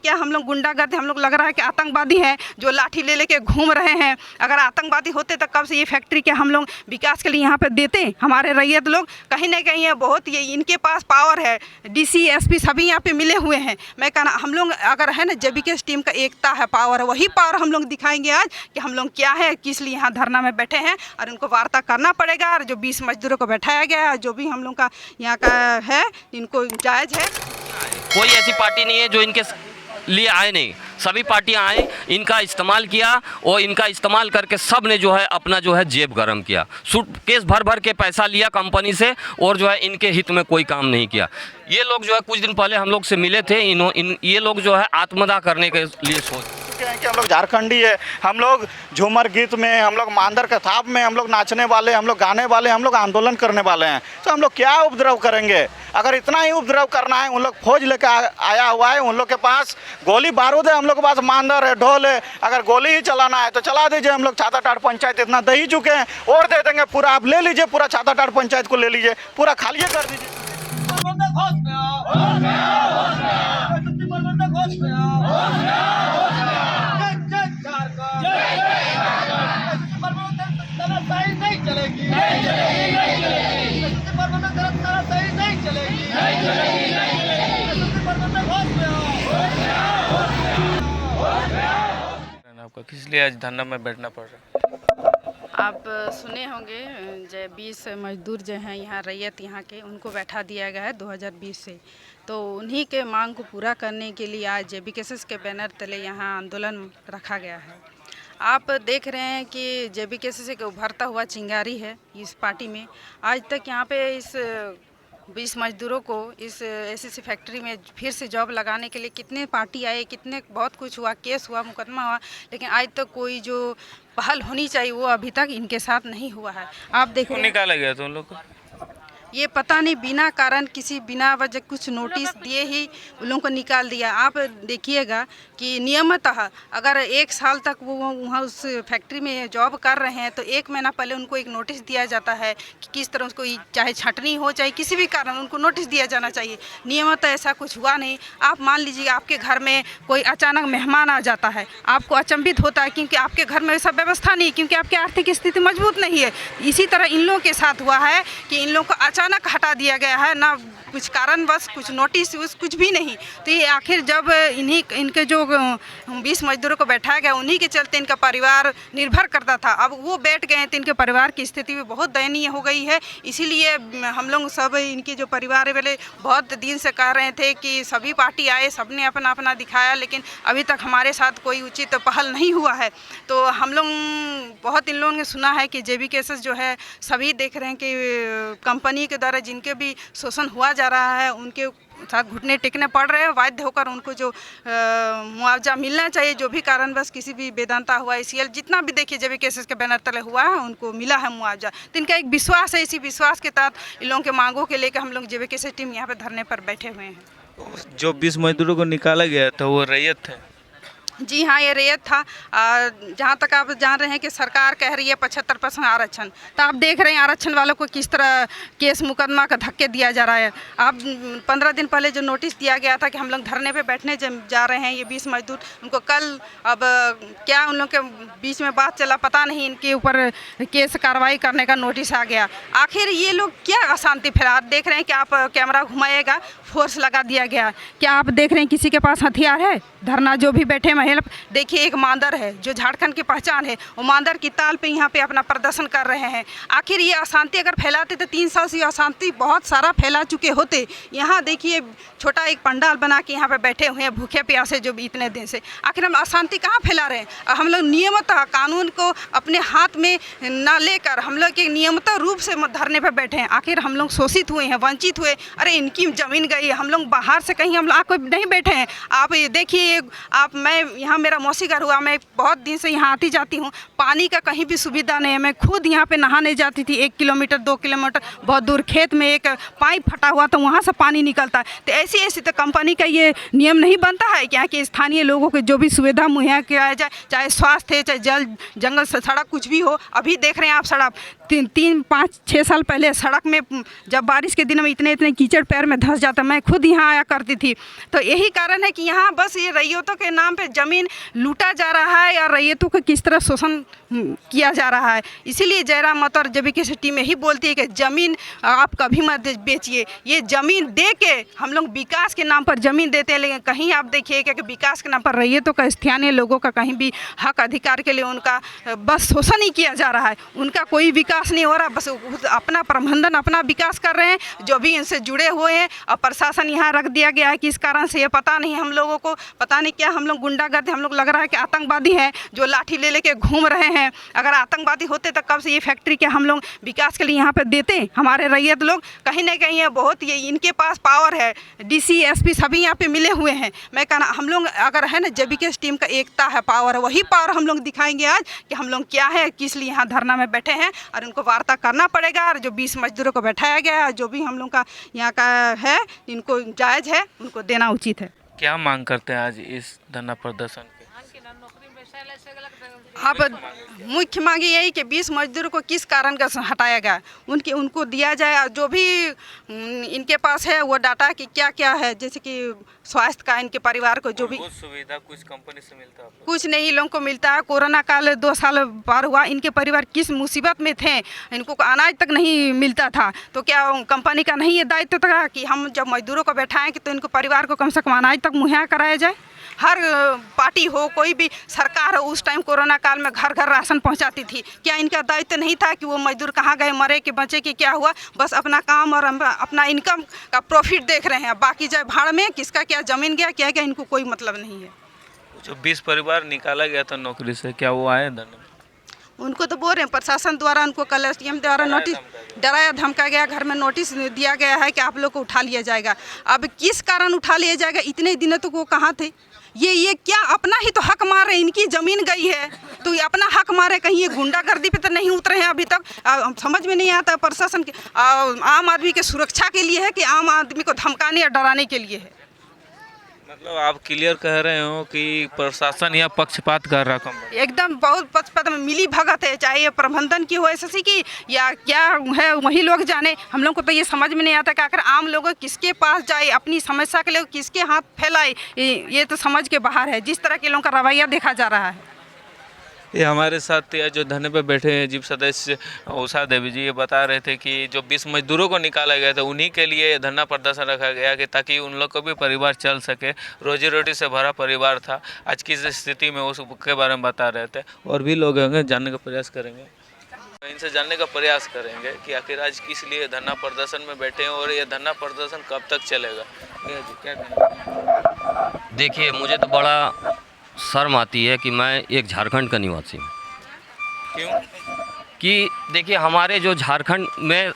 क्या हम लोग गुंडागर्द, हम लोग लग रहा है कि आतंकवादी हैं जो लाठी ले लेके घूम रहे हैं। अगर आतंकवादी होते तो कब से ये फैक्ट्री के हम लोग विकास के लिए यहाँ पे देते। हमारे रैयत लोग कहीं ना कहीं बहुत ये इनके पास पावर है, DC SP सभी यहाँ पे मिले हुए हैं। मैं कहना हम लोग अगर है ना JBK टीम का एकता है, पावर है, वही पावर हम लोग दिखाएंगे आज कि हम लोग क्या है, किस लिए यहाँ धरना में बैठे हैं। और उनको वार्ता करना पड़ेगा। और जो 20 मजदूरों को बैठाया गया है, जो भी हम लोग का यहाँ का है, इनको जायज़ है। कोई ऐसी पार्टी नहीं है जो इनके लिए आए नहीं, सभी पार्टियां आए, इनका इस्तेमाल किया और इनका इस्तेमाल करके सब ने जो है अपना जो है जेब गरम किया, सूटकेस भर भर के पैसा लिया कंपनी से और जो है इनके हित में कोई काम नहीं किया। ये लोग जो है कुछ दिन पहले हम लोग से मिले थे, ये लोग जो है आत्मदाह करने के लिए सोच हैं कि हम लोग झारखंडी है, हम लोग झूमर गीत में, हम लोग मांदर कथाब में हम लोग नाचने वाले, हम लोग गाने वाले, हम लोग आंदोलन करने वाले हैं। तो हम लोग क्या उपद्रव करेंगे? अगर इतना ही उपद्रव करना है, उन लोग फौज लेकर आया हुआ है, उन लोग के पास गोली बारूद है, हम लोग के पास मांदर है, ढोल है। अगर गोली ही चलाना है तो चला दीजिए। हम लोग छाताटाट पंचायत इतना दे ही चुके हैं और दे देंगे पूरा। आप ले लीजिए, पूरा छाताटाट पंचायत को ले लीजिए, पूरा खाली कर दीजिए। आपको किस लिए आज धरना में बैठना पड़ रहा है? आप सुने होंगे जो 20 मजदूर जो हैं यहाँ रैयत यहाँ के, उनको बैठा दिया गया है 2020 से। तो उन्हीं के मांग को पूरा करने के लिए आज JBKSS के बैनर तले यहाँ आंदोलन रखा गया है। आप देख रहे हैं कि JBKSS एक उभरता हुआ चिंगारी है इस पार्टी में। आज तक यहाँ पे इस 20 मजदूरों को इस SCC फैक्ट्री में फिर से जॉब लगाने के लिए कितने पार्टी आए, कितने बहुत कुछ हुआ, केस हुआ, मुकदमा हुआ, लेकिन आज तक कोई जो पहल होनी चाहिए वो अभी तक इनके साथ नहीं हुआ है। आप देखो निकाला गया तो उन लोग को ये पता नहीं बिना कारण किसी बिना वजह कुछ नोटिस दिए ही उन लोगों को निकाल दिया। आप देखिएगा कि नियमतः अगर 1 साल तक वो वहाँ उस फैक्ट्री में जॉब कर रहे हैं तो 1 महीना पहले उनको एक नोटिस दिया जाता है कि किस तरह उसको, चाहे छंटनी हो चाहे किसी भी कारण, उनको नोटिस दिया जाना चाहिए। नियमतः ऐसा कुछ हुआ नहीं। आप मान लीजिए आपके घर में कोई अचानक मेहमान आ जाता है, आपको अचंभित होता है क्योंकि आपके घर में ऐसा व्यवस्था नहीं, क्योंकि आपकी आर्थिक स्थिति मजबूत नहीं है। इसी तरह इन लोगों के साथ हुआ है कि इन लोगों को अचानक हटा दिया गया है, ना कुछ कारणवश, कुछ नोटिस कुछ भी नहीं। तो ये आखिर जब इनके जो 20 मजदूरों को बैठाया गया, उन्हीं के चलते इनका परिवार निर्भर करता था। अब वो बैठ गए हैं तो इनके परिवार की स्थिति भी बहुत दयनीय हो गई है। इसीलिए हम लोग सब इनके जो परिवार वाले बहुत दिन से कह रहे थे कि सभी पार्टी आए, सब ने अपना अपना दिखाया, लेकिन अभी तक हमारे साथ कोई उचित पहल नहीं हुआ है। तो हम लोग बहुत इन लोगों ने सुना है कि JBKSS जो है, सभी देख रहे हैं कि कंपनी के द्वारा जिनके भी शोषण हुआ जा रहा है उनके साथ घुटने टेकने पड़ रहे हैं। बाध्य होकर उनको जो मुआवजा मिलना चाहिए, जो भी कारणवश किसी भी वेदांता हुआ, ICL जितना भी देखिए JBKSS के बैनर तले हुआ है, उनको मिला है मुआवजा। तो इनका एक विश्वास है, इसी विश्वास के तहत इन लोगों के मांगों के लेकर हम लोग JBKSS टीम यहाँ पे धरने पर बैठे हुए हैं। जो 20 मजदूरों को निकाला गया था वो रैयत है? जी हाँ, ये रैयत था। जहाँ तक आप जान रहे हैं कि सरकार कह रही है 75% आरक्षण, तो आप देख रहे हैं आरक्षण वालों को किस तरह केस मुकदमा का धक्के दिया जा रहा है। आप 15 दिन पहले जो नोटिस दिया गया था कि हम लोग धरने पे बैठने जा रहे हैं, ये 20 मजदूर, उनको कल अब क्या उन लोग के बीच में बात चला पता नहीं, इनके ऊपर केस कार्रवाई करने का नोटिस आ गया। आखिर ये लोग क्या अशांति फैला, देख रहे हैं कि आप कैमरा घुमाइएगा, फोर्स लगा दिया गया। क्या आप देख रहे हैं किसी के पास हथियार है? धरना जो भी बैठे महिला, देखिए एक मांदर है जो झारखंड की पहचान है, वो मांदर की ताल पे यहाँ पे अपना प्रदर्शन कर रहे हैं। आखिर ये अशांति अगर फैलाते तो 3 साल से अशांति बहुत सारा फैला चुके होते। यहाँ देखिए छोटा एक पंडाल बना के यहाँ पे बैठे हुए हैं भूखे प्यासे जो इतने दिन से। आखिर हम अशांति कहाँ फैला रहे हैं? हम लोग नियमतः कानून को अपने हाथ में न लेकर हम लोग एक नियमतः रूप से धरने पर बैठे हैं। आखिर हम लोग शोषित हुए हैं, वंचित हुए, अरे इनकी ज़मीन गई, हम लोग बाहर से कहीं हम लोग कोई नहीं बैठे हैं। आप देखिए, आप मैं यहाँ मेरा मौसी घर हुआ, मैं बहुत दिन से यहाँ आती जाती हूँ, पानी का कहीं भी सुविधा नहीं है। मैं खुद यहाँ पे नहाने जाती थी, 1 किलोमीटर 2 किलोमीटर बहुत दूर खेत में एक पाइप फटा हुआ तो वहाँ से पानी निकलता है। तो ऐसी तो कंपनी का ये नियम नहीं बनता है कि यहाँ के स्थानीय लोगों को जो भी सुविधा मुहैया किया जाए, चाहे स्वास्थ्य है, चाहे जल जंगल सड़क कुछ भी हो। अभी देख रहे हैं आप सड़क 3-5-6 साल पहले सड़क में जब बारिश के दिन में इतने कीचड़ पैर में धंस जाता, मैं खुद यहाँ आया करती थी। तो यही कारण है कि यहाँ बस ये रैयतों के नाम पे ज़मीन लूटा जा रहा है या रैयतों को किस तरह शोषण किया जा रहा है। इसीलिए जयराम महतो और JBK टीम यही बोलती है कि ज़मीन आप कभी मत बेचिए। ये ज़मीन दे के हम लोग विकास के नाम पर ज़मीन देते हैं, लेकिन कहीं आप देखिए कि विकास के नाम पर रैयतों का, स्थानीय लोगों का कहीं भी हक अधिकार के लिए उनका बस शोषण ही किया जा रहा है। उनका कोई विकास नहीं हो रहा, बस अपना प्रबंधन अपना विकास कर रहे हैं, जो भी इनसे जुड़े हुए हैं। और प्रशासन यहाँ रख दिया गया है, किस कारण से ये पता नहीं हम लोगों को, पता नहीं क्या हम लोग गुंडागर्दी, हम लोग लग रहा है कि आतंकवादी हैं जो लाठी ले लेके घूम रहे हैं। अगर आतंकवादी होते तो कब से ये फैक्ट्री के हम लोग विकास के लिए यहाँ पे देते। हमारे रैयत लोग कहीं ना कहीं ये बहुत ये इनके पास पावर है, DC SP सभी यहाँ पे मिले हुए हैं। मैं कहना हम लोग अगर है ना JBK टीम का एकता है, पावर है, वही पावर हम लोग दिखाएंगे आज कि हम लोग क्या है, किस लिए यहाँ धरना में बैठे हैं। और उनको वार्ता करना पड़ेगा, और जो 20 मजदूरों को बैठाया गया है, जो भी हम लोग का यहाँ का है, इनको जायज़ है, उनको देना उचित है। क्या मांग करते हैं आज इस धरना प्रदर्शन पे? अब मुख्य मांग यही कि 20 मजदूरों को किस कारण का हटाया गया, उनको दिया जाए। और जो भी इनके पास है वो डाटा कि क्या क्या है, जैसे कि स्वास्थ्य का इनके परिवार को जो भी सुविधा कुछ कंपनी से मिलता है, कुछ नहीं लोगों को मिलता है। कोरोना काल 2 साल पार हुआ, इनके परिवार किस मुसीबत में थे, इनको अनाज तक नहीं मिलता था। तो क्या कंपनी का नहीं ये दायित्व था कि हम जब मजदूरों को बैठाएं कि तो इनको परिवार को कम से कम अनाज तक मुहैया कराया जाए। हर पार्टी हो, कोई भी सरकार हो, उस टाइम कोरोना काल में घर घर राशन पहुंचाती थी। क्या इनका दायित्व नहीं था कि वो मजदूर कहाँ गए, मरे कि बचे कि क्या हुआ? बस अपना काम और अपना इनकम का प्रॉफिट देख रहे हैं, बाकी जाए भाड़ में, किसका क्या ज़मीन गया क्या क्या इनको कोई मतलब नहीं है। जो 20 परिवार निकाला गया था नौकरी से, क्या वो आए धरने में? उनको तो बोल रहे हैं प्रशासन द्वारा, उनको कल SDM द्वारा नोटिस डराया धमका गया, घर में नोटिस दिया गया है कि आप लोग को उठा लिया जाएगा। अब किस कारण उठा लिया जाएगा? इतने दिनों तक वो कहाँ थे? ये क्या अपना ही तो हक मार रहे, इनकी ज़मीन गई है तो ये अपना हक मारे, कहीं ये गुंडागर्दी पे तो नहीं उतरे हैं अभी तक। समझ में नहीं आता प्रशासन के आम आदमी के सुरक्षा के लिए है कि आम आदमी को धमकाने या डराने के लिए है। मतलब आप क्लियर कह रहे हो कि प्रशासन यहाँ पक्षपात कर रहा है? एकदम बहुत पक्षपात में मिली भगत है, चाहे ये प्रबंधन की हो SSC की या क्या है, वही लोग जाने। हम लोग को तो ये समझ में नहीं आता कि आखिर आम लोग किसके पास जाए, अपनी समस्या के लिए किसके हाथ फैलाए, ये तो समझ के बाहर है जिस तरह के लोगों का रवैया देखा जा रहा है। ये हमारे साथ जो धरने पे बैठे हैं जीप सदस्य उषा देवी जी, ये बता रहे थे कि जो 20 मजदूरों को निकाला गया था उन्हीं के लिए धरना प्रदर्शन रखा गया कि ताकि उन लोग को भी परिवार चल सके, रोजी रोटी से भरा परिवार था। आज की स्थिति में उसके बारे में बता रहे थे। और भी लोग होंगे, जानने का प्रयास करेंगे, इनसे जानने का प्रयास करेंगे कि आखिर आज किस लिए धरना प्रदर्शन में बैठे हैं और ये धरना प्रदर्शन कब तक चलेगा। क्या कहना? देखिए, मुझे तो बड़ा शर्म आती है कि मैं एक झारखंड का निवासी हूँ। क्यों? कि देखिए, हमारे जो झारखंड में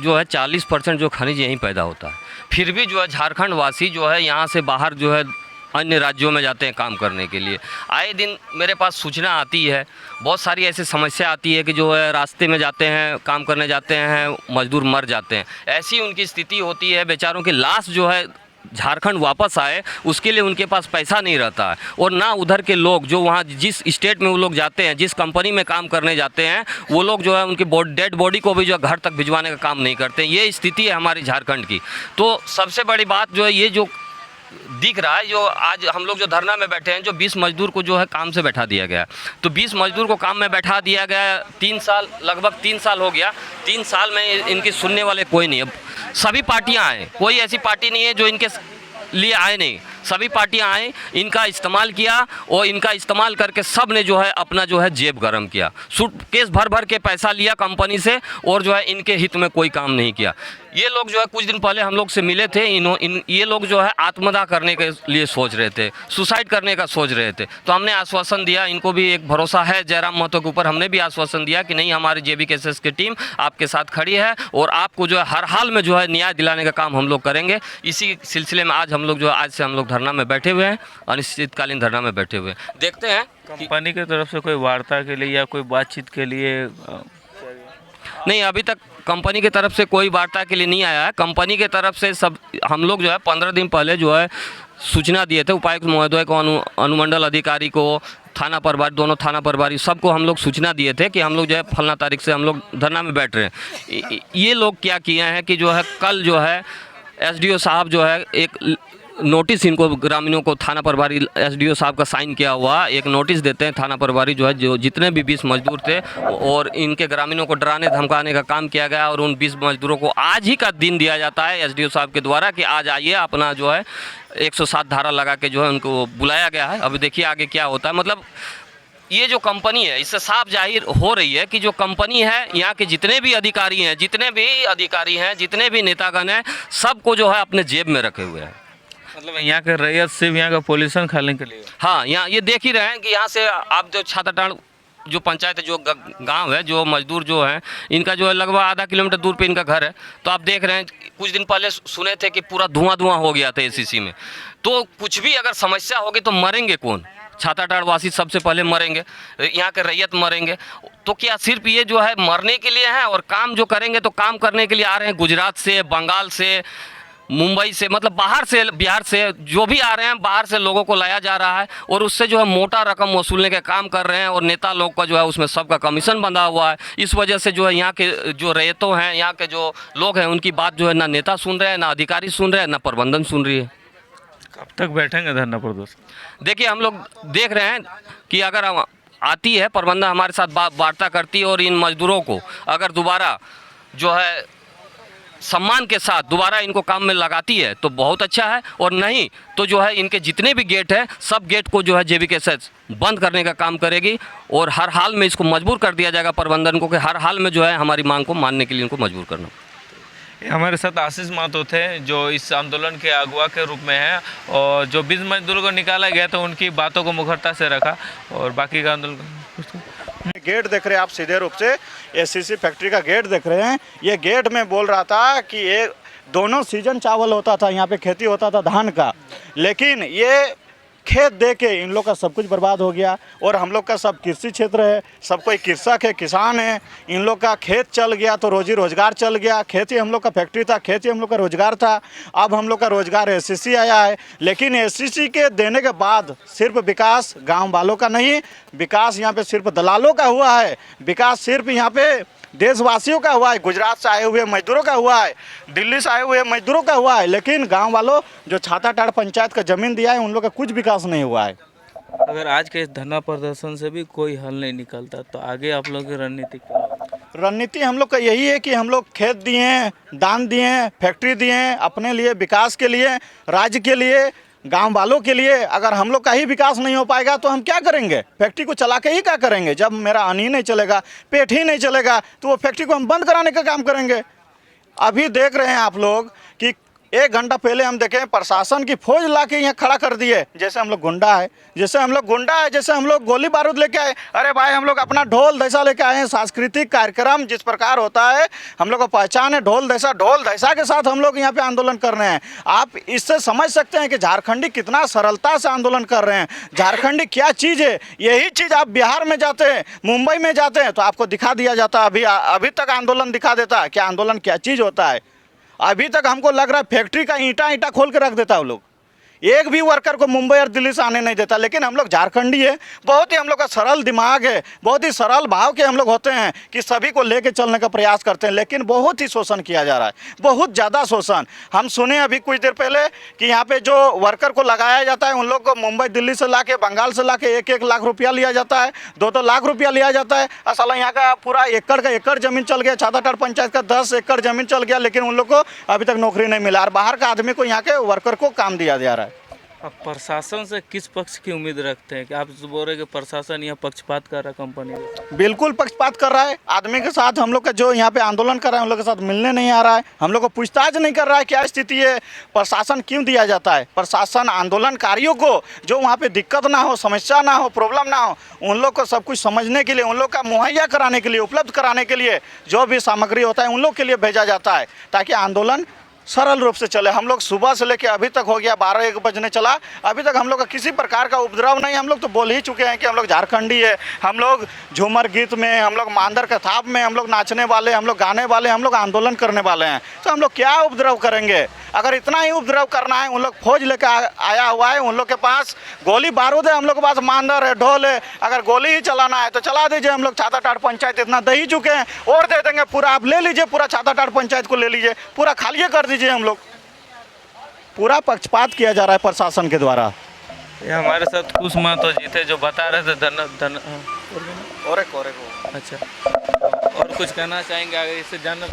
जो है 40% जो खनिज यहीं पैदा होता है, फिर भी जो है झारखंड वासी जो है यहाँ से बाहर जो है अन्य राज्यों में जाते हैं काम करने के लिए। आए दिन मेरे पास सूचना आती है, बहुत सारी ऐसी समस्या आती है कि जो है रास्ते में जाते हैं, काम करने जाते हैं, मजदूर मर जाते हैं। ऐसी उनकी स्थिति होती है, बेचारों की लाश जो है झारखंड वापस आए उसके लिए उनके पास पैसा नहीं रहता है। और ना उधर के लोग जो वहाँ जिस स्टेट में वो लोग जाते हैं, जिस कंपनी में काम करने जाते हैं, वो लोग जो है उनकी डेड बॉडी को भी जो घर तक भिजवाने का काम नहीं करते। ये स्थिति है हमारी झारखंड की। तो सबसे बड़ी बात जो है ये जो दिख रहा है, जो आज हम लोग जो धरना में बैठे हैं, जो 20 मजदूर को जो है काम से बैठा दिया गया। तो 20 मजदूर को काम में बैठा दिया गया 3 साल, लगभग 3 साल हो गया। 3 साल में इनकी सुनने वाले कोई नहीं है। सभी पार्टियां आए, कोई ऐसी पार्टी नहीं है जो इनके लिए आए नहीं। सभी पार्टियां आए, इनका इस्तेमाल किया और इनका इस्तेमाल करके सब ने जो है अपना जो है जेब गरम किया। सूटकेस भर भर के पैसा लिया कंपनी से और जो है इनके हित में कोई काम नहीं किया। ये लोग जो है कुछ दिन पहले हम लोग से मिले थे, ये लोग जो है आत्मदाह करने के लिए सोच रहे थे, सुसाइड करने का सोच रहे थे। तो हमने आश्वासन दिया, इनको भी एक भरोसा है जयराम महतो के ऊपर, हमने भी आश्वासन दिया कि नहीं, हमारी JBKSS की टीम आपके साथ खड़ी है और आपको जो है हर हाल में जो है न्याय दिलाने का काम हम लोग करेंगे। इसी सिलसिले में आज हम लोग जो है, आज से हम लोग धरना में बैठे हुए हैं, अनिश्चितकालीन धरना में बैठे हुए हैं। देखते हैं कंपनी की तरफ से कोई वार्ता के लिए या कोई बातचीत के लिए नहीं, अभी तक कंपनी की तरफ से कोई वार्ता के लिए नहीं आया है। कंपनी की तरफ से सब हम लोग जो है 15 दिन पहले जो है सूचना दिए थे, उपायुक्त महोदय को, अनुमंडल अधिकारी को, थाना प्रभारी, दोनों थाना प्रभारी सबको हम लोग सूचना दिए थे कि हम लोग जो है फलना तारीख से हम लोग धरना में बैठ रहे हैं। ये लोग क्या किए हैं कि जो है कल जो है SDO साहब जो है एक नोटिस, इनको ग्रामीणों को, थाना प्रभारी SDO साहब का साइन किया हुआ एक नोटिस देते हैं थाना प्रभारी जो है, जो जितने भी 20 मजदूर थे, और इनके ग्रामीणों को डराने धमकाने का काम किया गया और उन 20 मजदूरों को आज ही का दिन दिया जाता है SDO साहब के द्वारा कि आज आइए, अपना जो है 107 धारा लगा के जो है उनको बुलाया गया है। अभी देखिए आगे क्या होता है। मतलब ये जो कंपनी है, इससे साफ जाहिर हो रही है कि जो कंपनी है, यहाँ के जितने भी अधिकारी हैं, जितने भी नेतागण हैं, सबको जो है अपने जेब में रखे हुए हैं। मतलब यहाँ के रैयत सिर्फ यहाँ का पोल्यूशन खाने के लिए। हाँ, यहाँ ये देख ही रहे हैं कि यहाँ से आप जो छाताटाड़ जो पंचायत है, जो गांव है, जो मजदूर जो हैं, इनका जो है लगभग आधा किलोमीटर दूर पे इनका घर है। तो आप देख रहे हैं, कुछ दिन पहले सुने थे कि पूरा धुआं हो गया था ACC में। तो कुछ भी अगर समस्या होगी तो मरेंगे कौन? छाताटाड़ वासी सबसे पहले मरेंगे, यहाँ के रैयत मरेंगे। तो क्या सिर्फ ये जो है मरने के लिए है? और काम जो करेंगे तो काम करने के लिए आ रहे हैं गुजरात से, बंगाल से, मुंबई से, मतलब बाहर से, बिहार से, जो भी आ रहे हैं बाहर से लोगों को लाया जा रहा है और उससे जो है मोटा रकम वसूलने का काम कर रहे हैं। और नेता लोग का जो है उसमें सबका कमीशन बंधा हुआ है। इस वजह से जो है यहाँ के जो रैयतों हैं, यहाँ के जो लोग हैं, उनकी बात जो है ना नेता सुन रहे हैं, ना अधिकारी सुन रहे हैं, ना प्रबंधन सुन रही है। कब तक बैठेंगे धरना प्रदर्शन? देखिए, हम लोग देख रहे हैं कि अगर आती है प्रबंधन हमारे साथ वार्ता करती है और इन मजदूरों को अगर दोबारा जो है सम्मान के साथ दोबारा इनको काम में लगाती है तो बहुत अच्छा है, और नहीं तो जो है इनके जितने भी गेट हैं, सब गेट को जो है JBKSS बंद करने का काम करेगी और हर हाल में इसको मजबूर कर दिया जाएगा प्रबंधन को कि हर हाल में जो है हमारी मांग को मानने के लिए इनको मजबूर करना। हमारे साथ आशीष महतो थे जो इस आंदोलन के अगुवा के रूप में हैं, और जो 20 मजदूरों को निकाला गया तो उनकी बातों को मुखरता से रखा, और बाकी का आंदोलन गेट देख रहे हैं आप सीधे रूप से ACC फैक्ट्री का गेट देख रहे हैं। ये गेट में बोल रहा था कि ये दोनों सीजन चावल होता था, यहाँ पे खेती होता था धान का, लेकिन ये खेत दे के इन लोग का सब कुछ बर्बाद हो गया। और हम लोग का सब कृषि क्षेत्र है, सब कोई कृषक है, किसान है, इन लोग का खेत चल गया तो रोजी रोजगार चल गया। खेती हम लोग का फैक्ट्री था, खेती हम लोग का रोजगार था। अब हम लोग का रोजगार ACC आया है, लेकिन ACC के देने के बाद सिर्फ विकास गांव वालों का नहीं, विकास यहाँ पे सिर्फ दलालों का हुआ है, विकास सिर्फ यहाँ पे देशवासियों का हुआ है, गुजरात से आए हुए मजदूरों का हुआ है, दिल्ली से आए हुए मजदूरों का हुआ है, लेकिन गांव वालों जो छाताटाड़ पंचायत का ज़मीन दिया है उन लोग का कुछ विकास नहीं हुआ है। अगर आज के इस धरना प्रदर्शन से भी कोई हल नहीं निकलता तो आगे आप लोगों की रणनीति क्या है? रणनीति हम लोग का यही है कि हम लोग खेत दिए, दान दिए, फैक्ट्री दिए, अपने लिए विकास के लिए, राज्य के लिए, गांव वालों के लिए। अगर हम लोग का ही विकास नहीं हो पाएगा तो हम क्या करेंगे? फैक्ट्री को चला के ही क्या करेंगे? जब मेरा अन्न ही नहीं चलेगा, पेट ही नहीं चलेगा, तो वो फैक्ट्री को हम बंद कराने का काम करेंगे। अभी देख रहे हैं आप लोग कि 1 घंटा पहले हम देखें प्रशासन की फौज ला के यहाँ खड़ा कर दिए, जैसे हम लोग गुंडा है, जैसे हम लोग गोली बारूद लेके आए। अरे भाई, हम लोग अपना ढोल धैसा लेके आए हैं। सांस्कृतिक कार्यक्रम जिस प्रकार होता है, हम लोग को पहचान है ढोल धैसा के साथ हम लोग यहाँ पे आंदोलन कर रहे हैं। आप इससे समझ सकते हैं कि झारखंडी कितना सरलता से आंदोलन कर रहे हैं। झारखंडी क्या चीज़ है? यही चीज़ आप बिहार में जाते हैं, मुंबई में जाते हैं तो आपको दिखा दिया जाता। अभी तक आंदोलन दिखा देता कि आंदोलन क्या चीज़ होता है। अभी तक हमको लग रहा है फैक्ट्री का ईंटा खोल के रख देता है वो लोग, एक भी वर्कर को मुंबई और दिल्ली से आने नहीं देता। लेकिन हम लोग झारखंडी है, बहुत ही हम लोग का सरल दिमाग है, बहुत ही सरल भाव के हम लोग होते हैं कि सभी को लेके चलने का प्रयास करते हैं, लेकिन बहुत ही शोषण किया जा रहा है, बहुत ज़्यादा शोषण। हम सुने अभी कुछ देर पहले कि यहाँ पे जो वर्कर को लगाया जाता है उन लोग को मुंबई दिल्ली से ला के, बंगाल से ला के 1-1 लाख रुपया लिया जाता है, 2-2 लाख रुपया लिया जाता है। असल यहाँ का पूरा एकड़ ज़मीन चल गया, छाताटाड़ पंचायत का 10 एकड़ ज़मीन चल गया, लेकिन उन लोग को अभी तक नौकरी नहीं मिला और बाहर का आदमी को यहाँ के वर्कर को काम दिया जा रहा है। अब प्रशासन से किस पक्ष की उम्मीद रखते हैं कि आप बोल रहे हैं कि प्रशासन यहाँ पक्षपात कर रहा है कंपनी के साथ? बिल्कुल पक्षपात कर रहा है। आदमी के साथ हम लोग का जो यहाँ पे आंदोलन कर रहा है उन लोग के साथ मिलने नहीं आ रहा है, हम लोग को पूछताछ नहीं कर रहा है क्या स्थिति है, प्रशासन क्यों दिया जाता है। प्रशासन आंदोलनकारियों को जो वहाँ पे दिक्कत ना हो, समस्या ना हो, प्रॉब्लम ना हो, उन लोग को सब कुछ समझने के लिए, उन लोग का मुहैया कराने के लिए, उपलब्ध कराने के लिए जो भी सामग्री होता है उन लोग के लिए भेजा जाता है ताकि आंदोलन सरल रूप से चले। हम लोग सुबह से लेकर अभी तक हो गया 12-1 बजने चला, अभी तक हम लोग का किसी प्रकार का उपद्रव नहीं। हम लोग तो बोल ही चुके हैं कि हम लोग झारखंडी है, हम लोग झूमर गीत में, हम लोग मांदर कथाप में, हम लोग नाचने वाले, हम लोग गाने वाले, हम लोग आंदोलन करने वाले हैं। तो हम लोग क्या उपद्रव करेंगे। अगर इतना ही उपद्रव करना है, उन लोग फौज लेकर आया हुआ है, उन लोग के पास गोली बारूद है, हम लोग के पास मांदर है, ढोल है। अगर गोली ही चलाना है तो चला दीजिए। हम लोग छाताटाट पंचायत इतना दे ही चुके हैं और दे देंगे पूरा। आप ले लीजिए, पूरा छाताटाट पंचायत को ले लीजिए, पूरा खाली कर दीजिए। हम लोग पूरा पक्षपात किया जा रहा है प्रशासन के द्वारा। ये हमारे साथ कुछ महतो जी थे जो बता रहे थे धन और अच्छा, और कुछ कहना चाहेंगे आगे इससे जानना